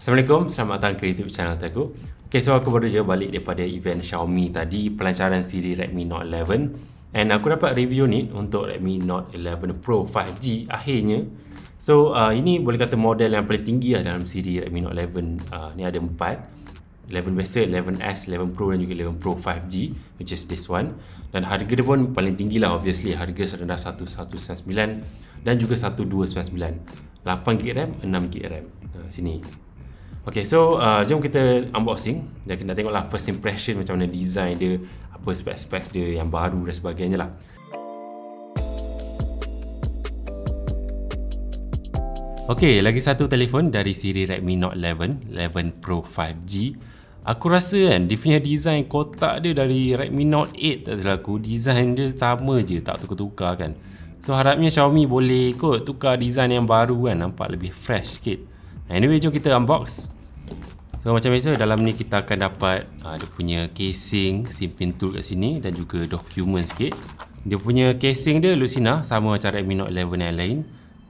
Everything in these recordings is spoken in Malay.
Assalamualaikum, selamat datang ke YouTube channel aku. Okay, so aku baru je balik daripada event Xiaomi tadi, pelancaran siri Redmi Note 11. And aku dapat review ni untuk Redmi Note 11 Pro 5G akhirnya. So, ini boleh kata model yang paling tinggi lah dalam siri Redmi Note 11. Ni ada 4. 11 biasa, 11S, 11 Pro dan juga 11 Pro 5G, which is this one. Dan harga dia pun paling tinggi lah, obviously. Harga serendah 1199 dan juga 1299. 8GB RAM, 6GB RAM. Sini. Okay, so jom kita unboxing dan kita tengoklah first impression macam mana design dia, apa spek-spek dia yang baru dan sebagainya lah. Okay, lagi satu telefon dari siri Redmi Note 11, 11 Pro 5G. Aku rasa kan dia punya design kotak dia dari Redmi Note 8 tak salah aku. Design dia sama je, tak tukar-tukar kan. So harapnya Xiaomi boleh kot tukar design yang baru kan, nampak lebih fresh sikit. Anyway, jom kita unbox. So macam biasa dalam ni kita akan dapat dia punya casing, SIM pin tool kat sini dan juga dokumen sikit. Dia punya casing dia Lucina sama macam Redmi Note 11 yang lain.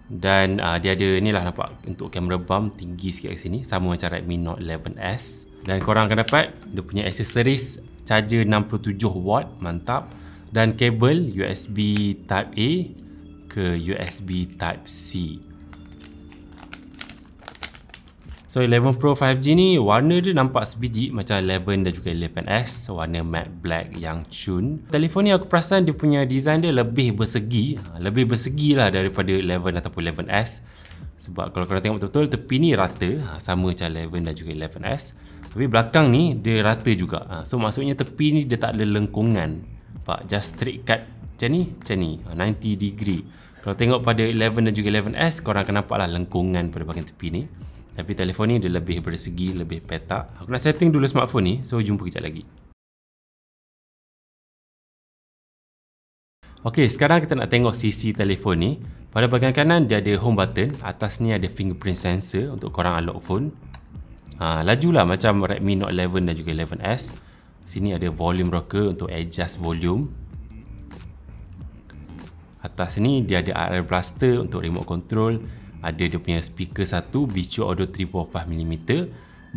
Dan dia ada ni lah, nampak untuk kamera bump tinggi sikit kat sini sama macam Redmi Note 11S. Dan korang akan dapat dia punya aksesoris charger 67W, mantap. Dan kabel USB Type A ke USB Type C. So 11 Pro 5G ni warna dia nampak sebiji macam 11 dan juga 11S, warna matte black yang cun. Telefon ni aku perasan dia punya design dia lebih bersegi lah daripada 11 ataupun 11S. Sebab kalau korang tengok betul-betul tepi ni rata, sama macam 11 dan juga 11S. Tapi belakang ni dia rata juga. So maksudnya tepi ni dia tak ada lengkungan. Nampak? Just straight cut macam ni, 90 degree. Kalau tengok pada 11 dan juga 11S, korang akan nampak lah lengkungan pada bahagian tepi ni. Tapi telefon ni dia lebih bersegi, lebih petak. Aku nak setting dulu smartphone ni, so jumpa kejap lagi. Ok, sekarang kita nak tengok sisi telefon ni. Pada bahagian kanan dia ada home button, atas ni ada fingerprint sensor untuk korang unlock phone. Laju lah macam Redmi Note 11 dan juga 11S. Sini ada volume rocker untuk adjust volume. Atas ni dia ada RF blaster untuk remote control. Ada dia punya speaker satu, Bicho Audio 3.5mm.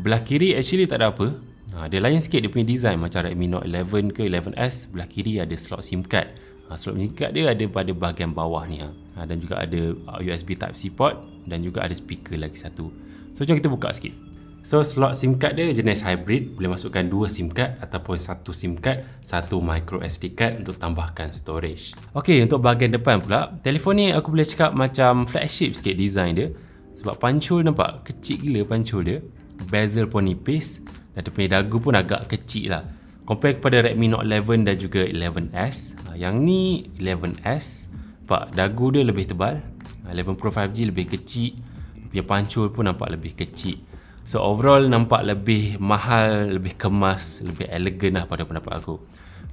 Belah kiri actually tak ada apa. Dia lain sikit dia punya design macam Redmi Note 11 ke 11S. Belah kiri ada slot SIM card. Slot SIM card dia ada pada bahagian bawah ni. Dan juga ada USB Type-C port dan juga ada speaker lagi satu. So jom kita buka sikit. So slot SIM card dia jenis hybrid, boleh masukkan 2 SIM card ataupun 1 SIM card, 1 micro SD card untuk tambahkan storage. Ok, untuk bahagian depan pula, telefon ni aku boleh cakap macam flagship sikit design dia. Sebab pancul nampak kecil gila pancul dia. Bezel pun nipis dan dia punya dagu pun agak kecil lah. Compare kepada Redmi Note 11 dan juga 11S. Yang ni 11S, nampak dagu dia lebih tebal. 11 Pro 5G lebih kecil. Dia punya pancul pun nampak lebih kecil. So overall nampak lebih mahal, lebih kemas, lebih elegan lah pada pendapat aku.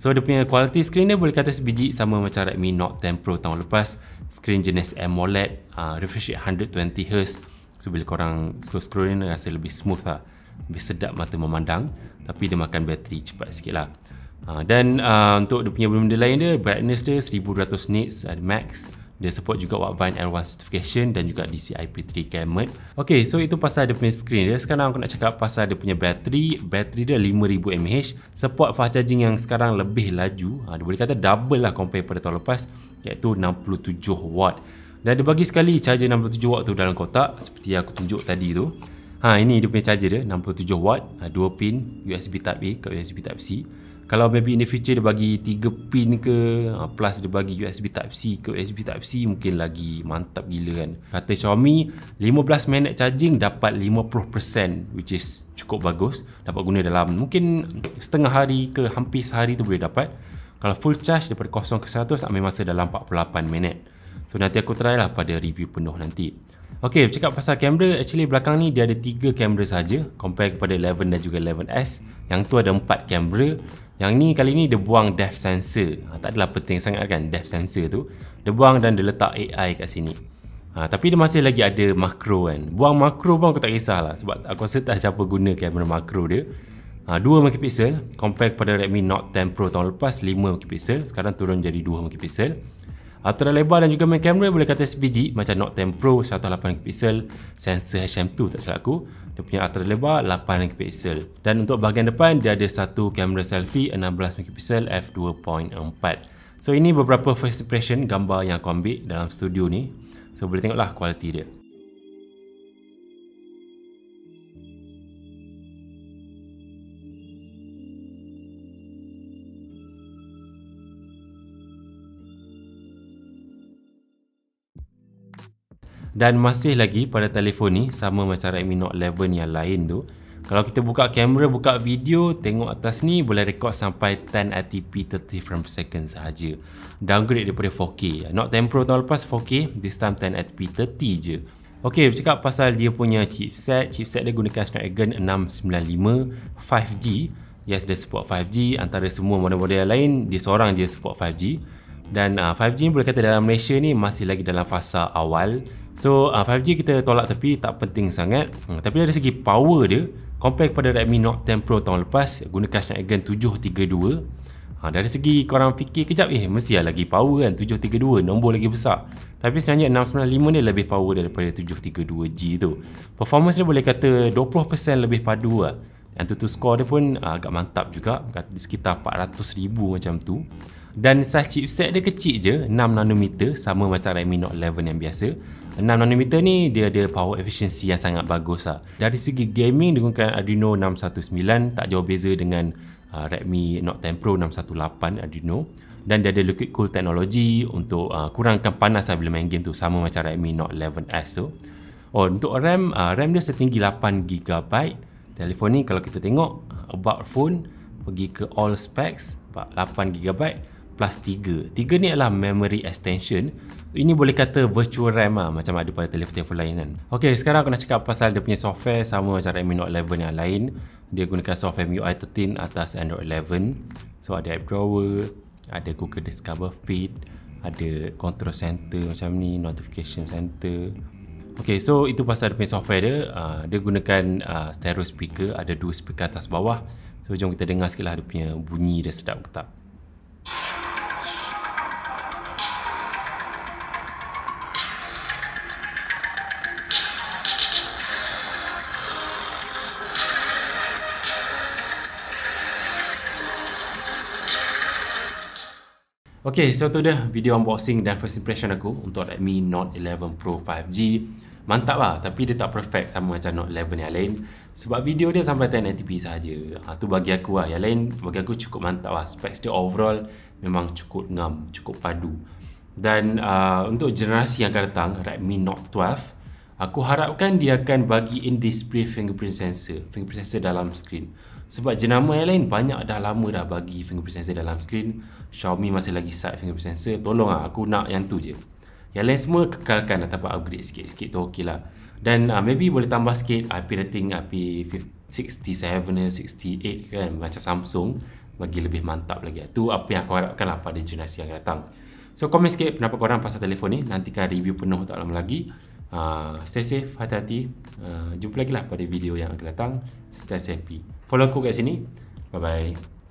So dia punya quality screen dia boleh kata sebiji sama macam Redmi Note 10 Pro tahun lepas. Screen jenis AMOLED, refresh rate 120Hz. So bila korang scroll ni rasa lebih smooth lah, lebih sedap mata memandang. Tapi dia makan bateri cepat sikit lah. Dan untuk dia punya benda lain dia, brightness dia 1200 nits max. Dia support juga Widevine L1 certification dan juga DCI-P3 Cam mode. Ok, so itu pasal dia punya screen dia. Sekarang aku nak cakap pasal dia punya bateri. Bateri dia 5000 mAh. Support fast charging yang sekarang lebih laju. Dia boleh kata double lah compare pada tahun lepas, iaitu 67W. Dan dia bagi sekali charger 67W tu dalam kotak seperti yang aku tunjuk tadi tu. Ini dia punya charger dia 67W, 2 pin USB Type A ke USB Type C. Kalau maybe in the future dia bagi 3 pin ke, plus dia bagi USB Type-C ke USB Type-C, mungkin lagi mantap gila kan. Kata Xiaomi 15 minit charging dapat 50%, which is cukup bagus. Dapat guna dalam mungkin setengah hari ke hampir sehari tu boleh dapat. Kalau full charge daripada 0 ke 100 ambil masa dalam 48 minit. So nanti aku try lah pada review penuh nanti. Ok, cakap pasal kamera, actually belakang ni dia ada 3 kamera saja compare kepada 11 dan juga 11S. Yang tu ada 4 kamera. Yang ni kali ni dia buang depth sensor. Tak adalah penting sangat kan depth sensor tu. Dia buang dan dia letak AI kat sini. Tapi dia masih lagi ada makro kan. Buang makro pun aku tak kisahlah sebab aku rasa tak siapa guna kamera makro dia. 2 megapiksel compare kepada Redmi Note 10 Pro tahun lepas 5 megapiksel, sekarang turun jadi 2 megapiksel. Ultra lebar dan juga main kamera boleh kata sebiji macam Note 10 Pro 108 megapiksel, sensor HM2 tak salah aku. Dia punya ultra lebar 8 megapiksel. Dan untuk bahagian depan dia ada satu kamera selfie 16 megapiksel f2.4. So ini beberapa first impression gambar yang aku ambil dalam studio ni. So boleh tengoklah kualiti dia. Dan masih lagi pada telefon ni, sama macam Redmi Note 11 yang lain tu, kalau kita buka kamera, buka video, tengok atas ni boleh rekod sampai 1080p 30 frames per second sahaja. Downgrade daripada 4K. Note 10 Pro tahun lepas 4K, this time 1080p 30 je. Ok, bercakap pasal dia punya chipset dia gunakan Snapdragon 695 5G. Yes, dia support 5G. Antara semua model-model lain, dia seorang je support 5G. Dan 5G ni boleh kata dalam Malaysia ni masih lagi dalam fasa awal. So 5G kita tolak tepi, tak penting sangat. Tapi dari segi power dia, compare kepada Redmi Note 10 Pro tahun lepas, gunakan Snapdragon 732. Dari segi korang fikir kejap, mesti lagi power kan, 732, nombor lagi besar. Tapi sebenarnya 695 ni lebih power daripada 732G tu. Performance dia boleh kata 20% lebih padu lah. Yang tu score dia pun agak mantap juga, sekitar 400,000 macam tu. Dan size chipset dia kecil je, 6 nanometer, sama macam Redmi Note 11 yang biasa. 6 nanometer ni dia ada power efficiency yang sangat bagus lah. Dari segi gaming dia gunakan Adreno 619, tak jauh beza dengan Redmi Note 10 Pro 618 Adreno. Dan dia ada liquid cool teknologi untuk kurangkan panas lah bila main game tu, sama macam Redmi Note 11S tu. Untuk RAM dia setinggi 8GB. Telefon ni kalau kita tengok about phone, pergi ke all specs, 8GB plus 3 ni adalah memory extension. Ini boleh kata virtual RAM lah, macam ada pada telefon-telefon lain kan. Ok, sekarang aku nak cakap pasal dia punya software, sama macam Redmi Note 11 yang lain. Dia gunakan software MIUI 13 atas Android 11. So ada app drawer, ada Google Discover Feed, ada control center macam ni, notification center. Ok, so itu pasal dia punya software dia. Dia gunakan stereo speaker, ada 2 speaker atas bawah. So jom kita dengar sikit lah dia punya bunyi dia sedap ke tak. Ok, so tu dah video unboxing dan first impression aku untuk Redmi Note 11 Pro 5G. Mantap lah, tapi dia tak perfect sama macam Note 11 yang lain. Sebab video dia sampai 1080p sahaja. Tu bagi aku lah. Yang lain bagi aku cukup mantap lah. Specs dia overall memang cukup ngam, cukup padu. Dan untuk generasi yang akan datang, Redmi Note 12, aku harapkan dia akan bagi in-display fingerprint sensor dalam screen. Sebab jenama yang lain banyak dah lama dah bagi fingerprint sensor dalam screen. Xiaomi masih lagi side fingerprint sensor. Tolonglah, aku nak yang tu je. Yang lain semua kekalkan ataupun upgrade sikit-sikit tu okey lah. Dan maybe boleh tambah sikit IP rating, IP67 ke 68 kan, macam Samsung, bagi lebih mantap lagi. Tu apa yang aku harapkan lah pada generasi yang akan datang. So komen sikit pendapat korang pasal telefon ni. Nantikan review penuh tak lama lagi. Stay safe, hati-hati. Jumpa lagi lah pada video yang akan datang. Stay happy. Follow aku kat sini. Bye bye.